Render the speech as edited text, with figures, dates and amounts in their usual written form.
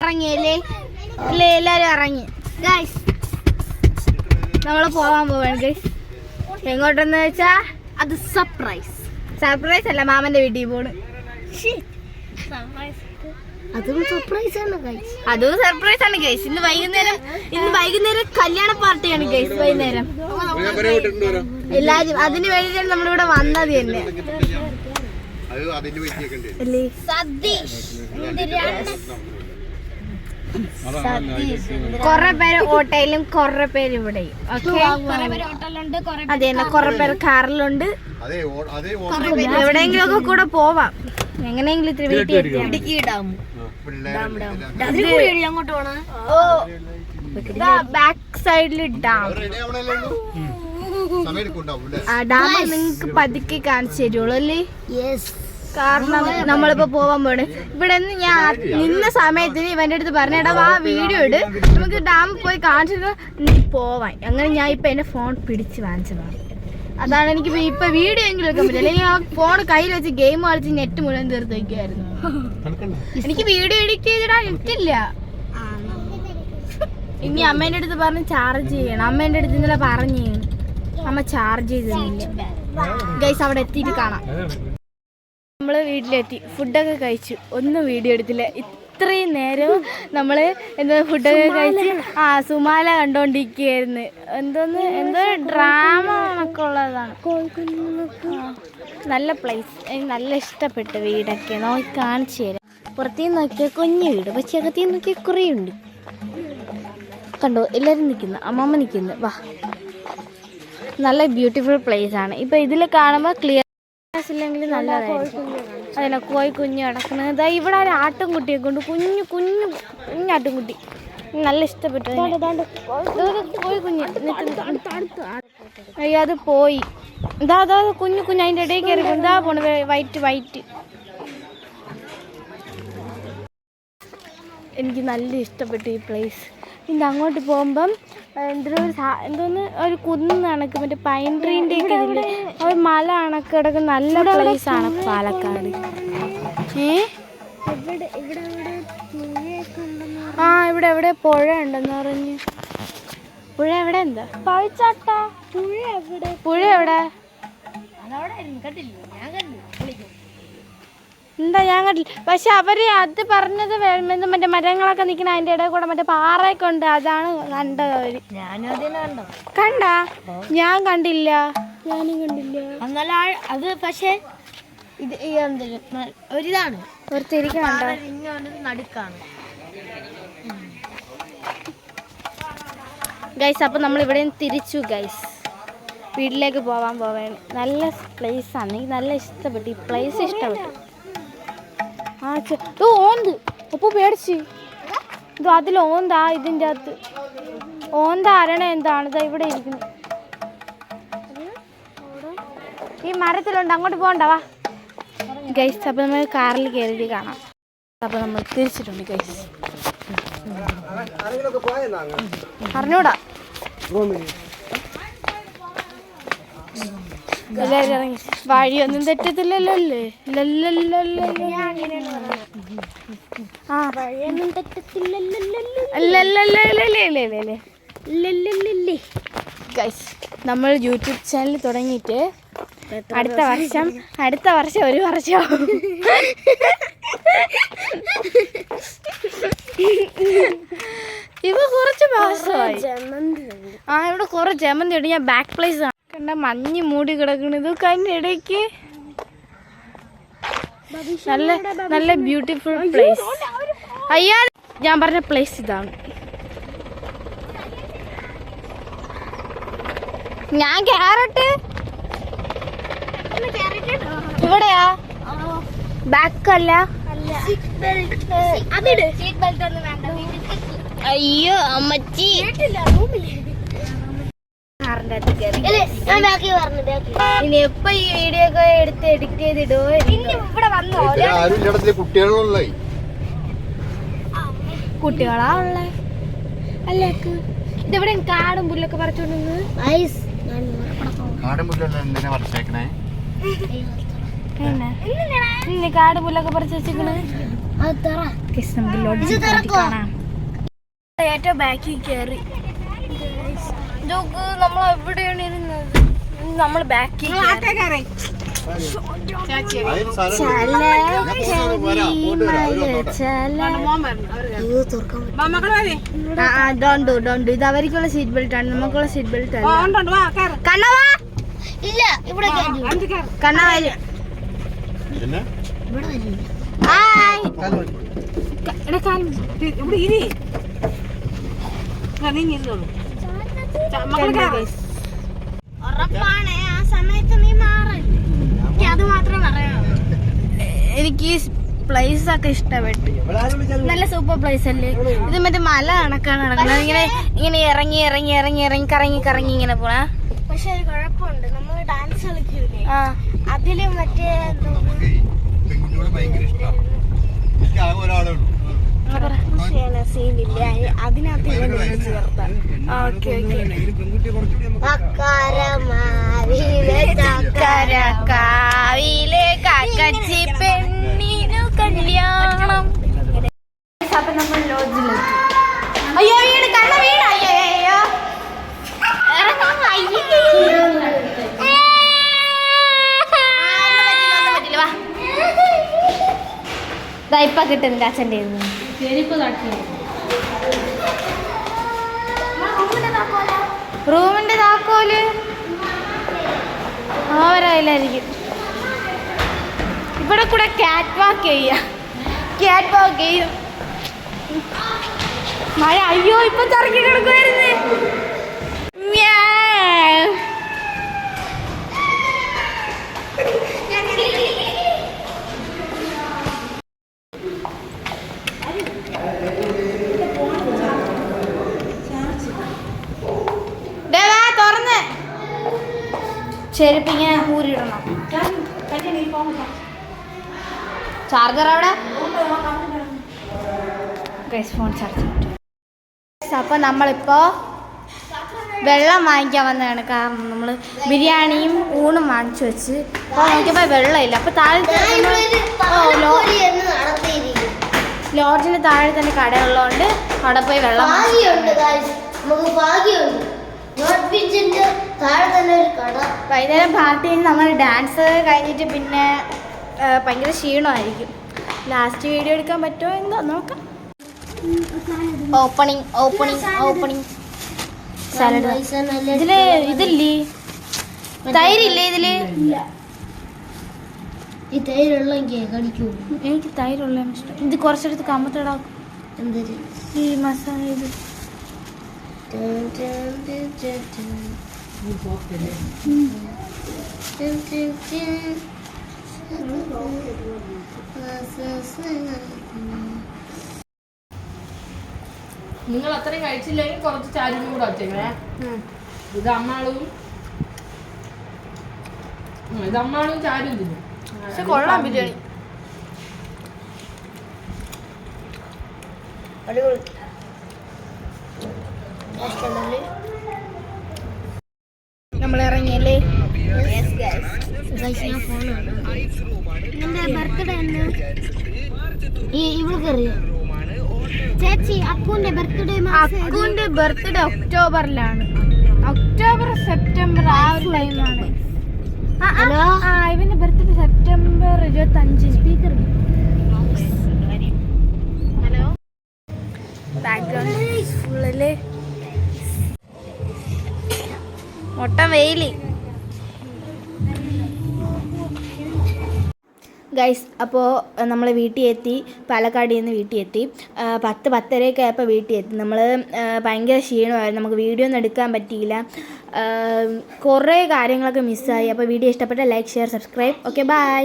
ഇറങ്ങിയല്ലേ? ഇല്ലേ, എല്ലാരും ഇറങ്ങി. ഗൈസ് നമ്മള് പോവാൻ പോവാണ് ഗൈസ്. എങ്ങോട്ടെന്ന് വെച്ചാ അത് സർപ്രൈസ് അല്ല, മാമന്റെ വീട്ടിൽ പോണ്. അതും സർപ്രൈസ് ആണ് ഗൈസ്. ഇന്ന് വൈകുന്നേരം കല്യാണ പാർട്ടിയാണ് ഗൈസ്. വൈകുന്നേരം എല്ലാരും അതിന് വേണ്ടിയിട്ടാണ് നമ്മളിവിടെ വന്നത് തന്നെ. കൊറേ പേര് ഓട്ടോയിലും കൊറേ പേര് ഇവിടെയും. അതെ, കൊറേ പേര് കാറിലുണ്ട്. എവിടെയെങ്കിലും ഒക്കെ കൂടെ പോവാം. എങ്ങനെയെങ്കിലും ഇത്തിരി വീട്ടിൽ ബാക്ക് സൈഡിൽ ഡാം. ഡാം നിങ്ങക്ക് പതുക്കെ കാണിച്ചു തരുള്ളൂ അല്ലേ? കാരണം നമ്മളിപ്പോ പോവാൻ പോണ്. ഇവിടെ നിന്ന് ഞാൻ നിന്ന സമയത്തിന് ഇവന്റെ അടുത്ത് പറഞ്ഞേടാ ആ വീഡിയോ ഇട്, നമുക്ക് ഡാം പോയി കാണിച്ചിട്ട് പോവാൻ. അങ്ങനെ ഞാൻ ഇപ്പൊ എന്റെ ഫോൺ പിടിച്ച് വാങ്ങിച്ചതാണ്. അതാണ് എനിക്ക് ഇപ്പൊ വീഡിയോ എങ്കിലും എടുക്കാൻ പറ്റില്ല. അല്ലെങ്കിൽ ആ ഫോൺ കയ്യിൽ വെച്ച് ഗെയിം കളിച്ച് നെറ്റ് മുഴുവൻ തീർത്ത് വയ്ക്കുമായിരുന്നു. എനിക്ക് വീഡിയോ എഡിറ്റ് ചെയ്തിടാൻ നെറ്റില്ല. ഇനി അമ്മേന്റെ അടുത്ത് പറഞ്ഞ് ചാർജ് ചെയ്യണം. അമ്മേന്റെ അടുത്ത് ഇന്നലെ പറഞ്ഞു, അമ്മ ചാർജ് ചെയ്തില്ല. ഗൈസ് അവിടെ എത്തിയിട്ട് കാണാം. നമ്മള് വീട്ടിലെത്തി, ഫുഡൊക്കെ കഴിച്ചു. ഒന്നും വീഡിയോ എടുത്തില്ല. ഇത്രയും നേരം നമ്മള് ഫുഡൊക്കെ കഴിച്ച് സുമാല കണ്ടോണ്ടിരിക്കുകയായിരുന്നു. എന്തോ ഡ്രാമ ഒക്കെ ഉള്ളതാണ്. നല്ല പ്ലേസ്, എനിക്ക് നല്ല ഇഷ്ടപ്പെട്ടു. വീടൊക്കെ നോക്കി കാണിച്ചു തരാം. പുറത്തേന്ന് നോക്കിയാൽ കുഞ്ഞു വീട്, പക്ഷെ അകത്തേന്ന് നോക്കിയാൽ കുറേ ഉണ്ട്. കണ്ടോ, എല്ലാവരും നിൽക്കുന്നു, അമ്മമ്മ നിൽക്കുന്നു. വാ, നല്ല ബ്യൂട്ടിഫുൾ പ്ലേസ് ആണ്. ഇപ്പൊ ഇതിൽ കാണുമ്പോൾ ക്ലിയർ ഇല്ലെങ്കിൽ നല്ലതായിരിക്കും. അതല്ല, കോഴി കുഞ്ഞ് കിടക്കുന്നത്. ഇവിടെ ഒരു ആട്ടുംകുട്ടിയെ കൊണ്ട് കുഞ്ഞാട്ടുംകുട്ടി നല്ല ഇഷ്ടപ്പെട്ടു. കോഴി കുഞ്ഞ് അയ്യോ, അത് പോയി. ഇതാ കുഞ്ഞു അതിൻ്റെ ഇടയിൽ കയറി ഇതാ പോണ വൈറ്റ്. എനിക്ക് നല്ല ഇഷ്ടപ്പെട്ടു ഈ പ്ലേസ്. പിന്നെ അങ്ങോട്ട് പോകുമ്പം എന്തോന്ന് ഒരു കുന്ന് കണക്ക്, മറ്റേ പൈൻ ട്രീൻ്റെ ഒക്കെ ഇതില്ലേ, ഒരു മല കണക്ക് കിടക്കുന്ന നല്ല പ്ലേസ് ആണ് പാലക്കാട്. ഇവിടെ എവിടെ പുഴ ഉണ്ടെന്ന് പറഞ്ഞ്. പുഴ എവിടെ? എന്താ പഴിച്ചാട്ടാ പുഴ എവിടെ? എന്താ ഞാൻ കണ്ടില്ല. പക്ഷെ അവര് അത് പറഞ്ഞത് മറ്റേ മരങ്ങളൊക്കെ നിൽക്കുന്ന അതിന്റെ ഇടയിൽ കൂടെ മറ്റേ പാറയൊക്കെ ഉണ്ട്, അതാണ് കണ്ടത് അവര്. കണ്ടാ? ഞാൻ കണ്ടില്ല. അത് പക്ഷെ ഇത് ഒരിതാണ് ഒരു തിരിക്കണുണ്ടോ നടുക്കാണ് ഗൈസ്. അപ്പൊ നമ്മൾ ഇവിടെ തിരിച്ചു ഗൈസ്, വീട്ടിലേക്ക് പോവാണ്. നല്ല പ്ലേസ് ആണ്, എനിക്ക് നല്ല ഇഷ്ടപ്പെട്ടു. ഈ പ്ലേസ് ഇഷ്ടപ്പെട്ടു. ഓന്ത് ഒപ്പം പേടിച്ച് എന്തോ അതിൽ ഓന്താ, ഇതിൻ്റെ അകത്ത് ഓന്ത അരണ എന്താണ് ഇവിടെ ഇരിക്കുന്നു. ഈ മരത്തിലുണ്ട്, അങ്ങോട്ട് പോകണ്ടവാ ഗൈസ്. അപ്പൊ നമ്മൾ കാറിൽ കയറി കാണാം. അപ്പൊ നമ്മൾ തിരിച്ചിട്ടുണ്ട് ഗൈസ്. അറിഞ്ഞൂടാ, എല്ലാവരും ഇറങ്ങി. വഴിയൊന്നും തെറ്റത്തില്ലല്ലോ അല്ലേ? ഗൈസ്, നമ്മൾ യൂട്യൂബ് ചാനൽ തുടങ്ങിയിട്ട് അടുത്ത വർഷം 1 വർഷം ഇവ കുറച്ച് മാസമായി. ഇവിടെ കുറെ ജമന്തി ഉണ്ട്. ഞാൻ ബാക്ക് പ്ലേസ് ആണ് കണ്ട, മഞ്ഞ് മൂടി കിടക്കണത് കണ്ണിടയ്ക്ക്. നല്ല ബ്യൂട്ടിഫുൾ പ്ലേസ്. അയ്യാ, ഞാൻ പറഞ്ഞ പ്ലേസ് ഇതാണ്. ഞാൻ കേറട്ടെ? ഇവിടെയാ? ബാക്കല്ല. അയ്യോ അമ്മച്ചി, ഇനി എപ്പ ഈ വീഡിയോ ഒക്കെ എടുത്ത് എഡിറ്റ് ചെയ്തിടോ? ഇവിടെ വന്നോ? കുട്ടികളാ ഉള്ളേ അല്ലേ? ഇതെവിടെ കാടും പുല്ലൊക്കെ പറിച്ചോണ്ട് കാടും പുല്ലൊക്കെ പറിച്ച് വെച്ചിക്കണ്. നമുക്ക് ലോഡ്ജിൽ കാണാം. ഏറ്റവും ബാക്കിൽ കയറി നമ്മൾ എവിടെയാണ് ഇരുന്നത്? നമ്മൾ ബാക്കിൽ ഇത് അവർക്കുള്ള സീറ്റ് ബെൽറ്റ് ആണ്, നമുക്കുള്ള സീറ്റ് ബെൽറ്റ് അല്ല. കണ്ണവാല് ഉറപ്പാണ് ആ സമയത്ത് നീ മാറല്ലേ. അത് മാത്രം പറയാം. എനിക്ക് പ്ലേസ് ഒക്കെ ഇഷ്ടപ്പെട്ടു. നല്ല സൂപ്പർ പ്ലേസ് അല്ലേ ഇത്? മറ്റേ മല കണക്കാണ് നടക്കുന്നത്. ഇങ്ങനെ ഇങ്ങനെ ഇറങ്ങി ഇറങ്ങി ഇറങ്ങി ഇറങ്ങി കറങ്ങി കറങ്ങി ഇങ്ങനെ പോണ. പക്ഷെ ഒരു കുഴപ്പമുണ്ട്, നമ്മൾ ഡാൻസ് കളിക്കൂലേ അതില് മറ്റേ സീനില്ല, അതിനകത്ത് ചേർത്താൻ. കാവിലെ കാക്കച്ചി പെണ്ണിനു കല്യാണം. അപ്പൊ നമ്മൾ ലോഡ്ജിലെത്തി. അയ്യോ വീട് കണ്ണ വീട്. അയ്യോ ഇപ്പൊ കിട്ടുന്നില്ല അച്ഛൻ്റെ റൂമിന്റെ താക്കോല് അവരായിരിക്കും. ഇവിടെ കൂടെ ക്യാറ്റ് വാക്ക് ചെയ്യും. മഴ അയ്യോ ഇപ്പൊ ചറക്കി കിടക്കുവായിരുന്നു. ചെരുപ്പിങ്ങനെ ഊരിടണം. ചാർജർ അവിടെ ഫോൺ ചാർജ്. അപ്പം നമ്മളിപ്പോൾ വെള്ളം വാങ്ങിക്കാൻ വന്നതാണ്. കാരണം നമ്മൾ ബിരിയാണിയും ഊണും വാങ്ങിച്ചു വെച്ച് അപ്പോൾ നോക്കിയപ്പോൾ വെള്ളമില്ല. അപ്പോൾ താഴെ ലോഡ്ജിന് താഴെ തന്നെ കടയുള്ളതുകൊണ്ട് അവിടെ പോയി വെള്ളം വൈകുന്നേരം പാർട്ടി കഴിഞ്ഞ് നമ്മൾ ഡാൻസ് കഴിഞ്ഞിട്ട് പിന്നെ ഭയങ്കര ക്ഷീണമായിരിക്കും. ലാസ്റ്റ് വീഡിയോ എടുക്കാൻ പറ്റുമോ എന്തോ നോക്കാം. Opening salad. ഇതില് ഇതില്ലേ തൈരില്ലേ ഇതില്? എനിക്ക് തൈരുള്ള ഇഷ്ടം. ഇത് കുറച്ചെടുത്ത് കമ്മത്തിടാക്കും. ഈ മസാല ഇത് നിങ്ങൾ അത്രയും കഴിച്ചില്ലെങ്കിൽ കുറച്ച് ചാരിനും കൂടെ വച്ചേക്കണേ. ഇത് അമ്മാളും ചാരും തിന്നും. പക്ഷെ കൊള്ളാം ബിരിയാണി. നമ്മൾ ഇറങ്ങിയല്ലേ? ചേച്ചി അപ്പുവിന്റെ ബർത്ത്ഡേ ഒക്ടോബറിലാണ്. ഒക്ടോബർ സെപ്റ്റംബർ ആ ഒരു ടൈമാണ്. ഇവന്റെ ബർത്ത്ഡേ സെപ്റ്റംബർ 25. സ്പീക്കർ ബാക്ക്ഗ്രൗണ്ട് ഫുള്ളില് മൊട്ട വെയില്. ഗൈസ് അപ്പോൾ നമ്മൾ വീട്ടിൽ എത്തി. പാലക്കാടിൽ നിന്ന് വീട്ടിൽ എത്തി. 10-10:30 ആയപ്പോൾ വീട്ടിൽ എത്തി. നമ്മൾ ഭയങ്കര ക്ഷീണമായിരുന്നു. നമുക്ക് വീഡിയോ ഒന്നും എടുക്കാൻ പറ്റിയില്ല. കുറേ കാര്യങ്ങളൊക്കെ മിസ്സായി. അപ്പോൾ വീഡിയോ ഇഷ്ടപ്പെട്ട like, share, subscribe. Okay, by.